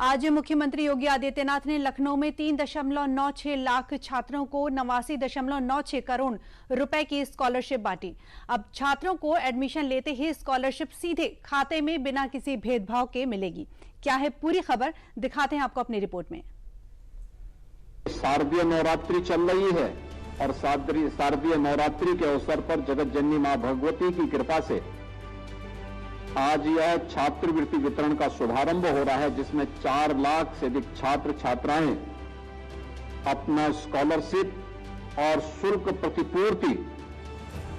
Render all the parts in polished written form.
आज मुख्यमंत्री योगी आदित्यनाथ ने लखनऊ में 3.96 लाख छात्रों को 89.96 करोड़ रुपए की स्कॉलरशिप बांटी। अब छात्रों को एडमिशन लेते ही स्कॉलरशिप सीधे खाते में बिना किसी भेदभाव के मिलेगी। क्या है पूरी खबर, दिखाते हैं आपको अपनी रिपोर्ट में। शारदीय नवरात्रि चल रही है और शारदीय नवरात्रि के अवसर पर जगत जननी मां भगवती की कृपा से आज यह छात्रवृत्ति वितरण का शुभारंभ हो रहा है, जिसमें 4 लाख से अधिक छात्र छात्राएं अपना स्कॉलरशिप और शुल्क प्रतिपूर्ति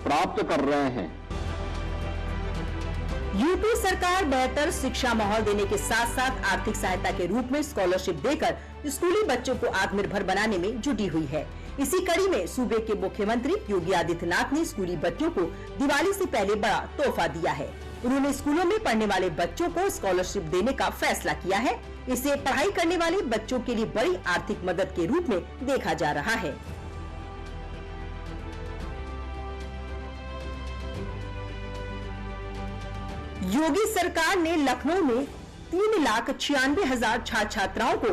प्राप्त कर रहे हैं। यूपी सरकार बेहतर शिक्षा माहौल देने के साथ साथ आर्थिक सहायता के रूप में स्कॉलरशिप देकर स्कूली बच्चों को आत्मनिर्भर बनाने में जुटी हुई है। इसी कड़ी में सूबे के मुख्यमंत्री योगी आदित्यनाथ ने स्कूली बच्चों को दिवाली से पहले बड़ा तोहफा दिया है। उन्होंने स्कूलों में पढ़ने वाले बच्चों को स्कॉलरशिप देने का फैसला किया है। इसे पढ़ाई करने वाले बच्चों के लिए बड़ी आर्थिक मदद के रूप में देखा जा रहा है। योगी सरकार ने लखनऊ में 3,96,000 छात्र छात्राओं को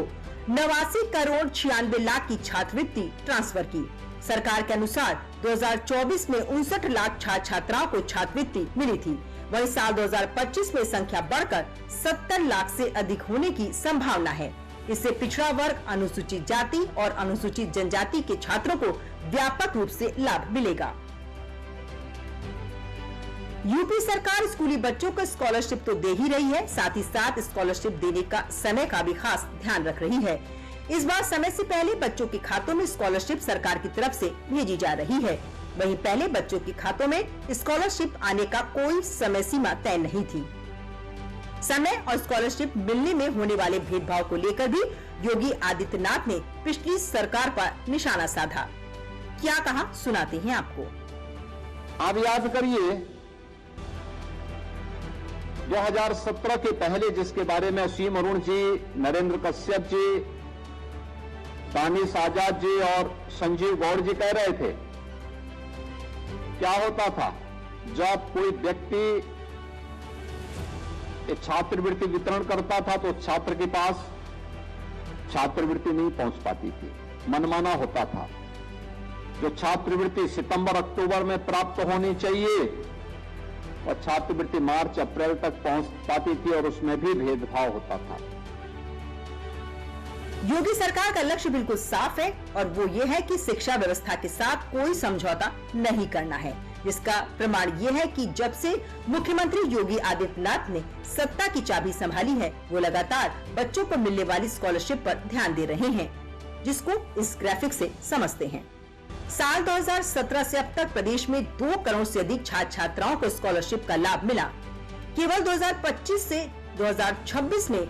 89 करोड़ 96 लाख की छात्रवृत्ति ट्रांसफर की। सरकार के अनुसार 2024 में 59 लाख छात्र छात्राओं को छात्रवृत्ति मिली थी। वहीं साल 2025 में संख्या बढ़कर 70 लाख से अधिक होने की संभावना है। इससे पिछड़ा वर्ग, अनुसूचित जाति और अनुसूचित जनजाति के छात्रों को व्यापक रूप से लाभ मिलेगा। यूपी सरकार स्कूली बच्चों को स्कॉलरशिप तो दे ही रही है, साथ ही साथ स्कॉलरशिप देने का समय का भी खास ध्यान रख रही है। इस बार समय से पहले बच्चों के खातों में स्कॉलरशिप सरकार की तरफ से भेजी जा रही है। वहीं पहले बच्चों के खातों में स्कॉलरशिप आने का कोई समय सीमा तय नहीं थी। समय और स्कॉलरशिप मिलने में होने वाले भेदभाव को लेकर भी योगी आदित्यनाथ ने पिछली सरकार पर निशाना साधा। क्या कहा, सुनाते हैं आपको। आप याद करिए 2017 के पहले, जिसके बारे में असीम अरुण जी, नरेंद्र कश्यप जी, दानिश आजाद जी और संजीव गौड़ जी कह रहे थे, क्या होता था जब कोई व्यक्ति छात्रवृत्ति वितरण करता था तो छात्र के पास छात्रवृत्ति नहीं पहुंच पाती थी, मनमाना होता था। जो छात्रवृत्ति सितंबर अक्टूबर में प्राप्त होनी चाहिए और छात्रवृत्ति मार्च अप्रैल तक पहुंच पाती थी और उसमें भी भेदभाव होता था। योगी सरकार का लक्ष्य बिल्कुल साफ है और वो ये है कि शिक्षा व्यवस्था के साथ कोई समझौता नहीं करना है। जिसका प्रमाण ये है कि जब से मुख्यमंत्री योगी आदित्यनाथ ने सत्ता की चाबी संभाली है, वो लगातार बच्चों को मिलने वाली स्कॉलरशिप पर ध्यान दे रहे हैं, जिसको इस ग्राफिक से समझते हैं। साल 2017 से अब तक प्रदेश में 2 करोड़ से अधिक छात्र छात्राओं को स्कॉलरशिप का लाभ मिला। केवल 2025 से 2026 में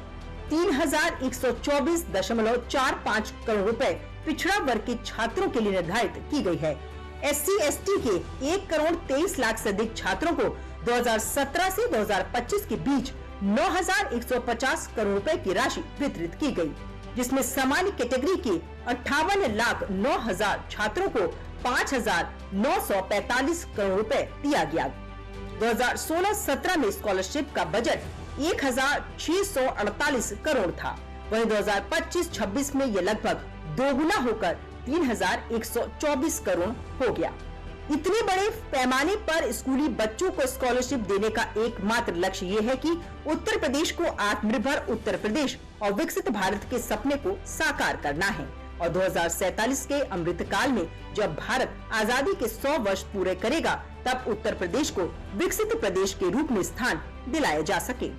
3,124.45 करोड़ रुपए पिछड़ा वर्ग के छात्रों के लिए निर्धारित की गई है। SC/ST के 1 करोड़ 23 लाख से अधिक छात्रों को 2017 से 2025 के बीच 9,150 करोड़ रुपए की राशि वितरित की गई, जिसमें सामान्य कैटेगरी के 58,09,000 छात्रों को 5,945 करोड़ रुपए दिया गया। 2016-17 में स्कॉलरशिप का बजट 1,648 करोड़ था। वहीं 2025-26 में ये लगभग दोगुना होकर 3,124 करोड़ हो गया। इतने बड़े पैमाने पर स्कूली बच्चों को स्कॉलरशिप देने का एकमात्र लक्ष्य ये है कि उत्तर प्रदेश को आत्मनिर्भर उत्तर प्रदेश और विकसित भारत के सपने को साकार करना है और 2047 के अमृत काल में जब भारत आजादी के 100 वर्ष पूरे करेगा, तब उत्तर प्रदेश को विकसित प्रदेश के रूप में स्थान दिलाया जा सके।